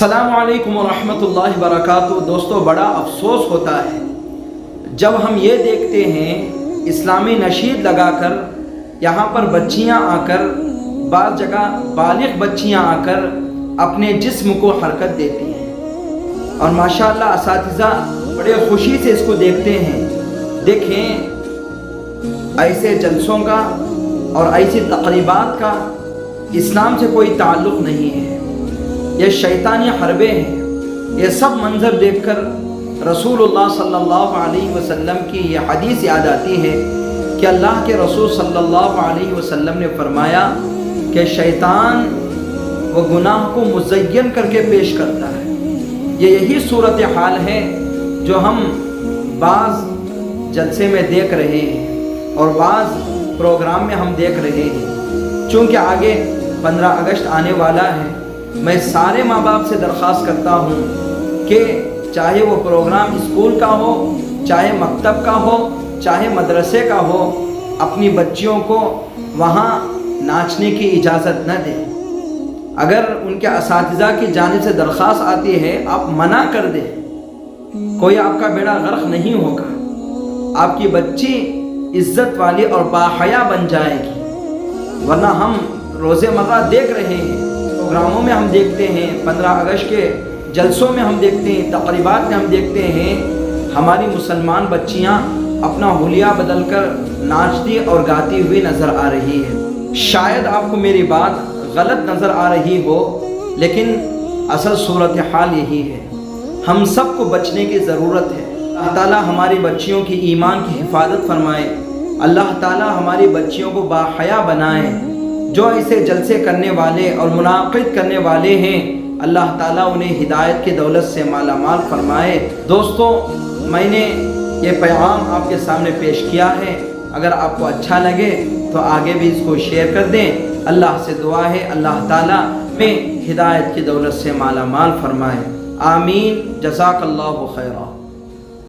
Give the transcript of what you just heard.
السلام علیکم ورحمۃ اللہ وبرکاتہ۔ دوستو، بڑا افسوس ہوتا ہے جب ہم یہ دیکھتے ہیں اسلامی نشید لگا کر یہاں پر بچیاں آ کر، بعض جگہ بالغ بچیاں آ کر اپنے جسم کو حرکت دیتی ہیں، اور ماشاءاللہ اساتذہ بڑے خوشی سے اس کو دیکھتے ہیں۔ دیکھیں، ایسے جلسوں کا اور ایسی تقریبات کا اسلام سے کوئی تعلق نہیں ہے، یہ شیطانی حربے ہیں۔ یہ سب منظر دیکھ کر رسول اللہ صلی اللہ علیہ وسلم کی یہ حدیث یاد آتی ہے کہ اللہ کے رسول صلی اللہ علیہ وسلم نے فرمایا کہ شیطان وہ گناہ کو مزین کر کے پیش کرتا ہے۔ یہی صورتحال ہے جو ہم بعض جلسے میں دیکھ رہے ہیں اور بعض پروگرام میں ہم دیکھ رہے ہیں۔ چونکہ آگے 15 اگست آنے والا ہے، میں سارے ماں باپ سے درخواست کرتا ہوں کہ چاہے وہ پروگرام اسکول کا ہو، چاہے مکتب کا ہو، چاہے مدرسے کا ہو، اپنی بچیوں کو وہاں ناچنے کی اجازت نہ دیں۔ اگر ان کے اساتذہ کی جانب سے درخواست آتی ہے، آپ منع کر دیں، کوئی آپ کا بیڑا غرق نہیں ہوگا، آپ کی بچی عزت والی اور باحیا بن جائے گی۔ ورنہ ہم روز مرہ دیکھ رہے ہیں، پروگراموں میں ہم دیکھتے ہیں، 15 اگست کے جلسوں میں ہم دیکھتے ہیں، تقریبات میں ہم دیکھتے ہیں، ہماری مسلمان بچیاں اپنا حلیہ بدل کر ناچتی اور گاتی ہوئی نظر آ رہی ہے۔ شاید آپ کو میری بات غلط نظر آ رہی ہو، لیکن اصل صورتحال یہی ہے۔ ہم سب کو بچنے کی ضرورت ہے۔ اللہ تعالیٰ ہماری بچیوں کی ایمان کی حفاظت فرمائے، اللہ تعالیٰ ہماری بچیوں کو باحیا بنائے۔ جو ایسے جلسے کرنے والے اور منعقد کرنے والے ہیں، اللہ تعالیٰ انہیں ہدایت کی دولت سے مالا مال فرمائے۔ دوستو، میں نے یہ پیغام آپ کے سامنے پیش کیا ہے، اگر آپ کو اچھا لگے تو آگے بھی اس کو شیئر کر دیں۔ اللہ سے دعا ہے اللہ تعالیٰ میں ہدایت کی دولت سے مالا مال فرمائے۔ آمین۔ جزاک اللہ خیرہ۔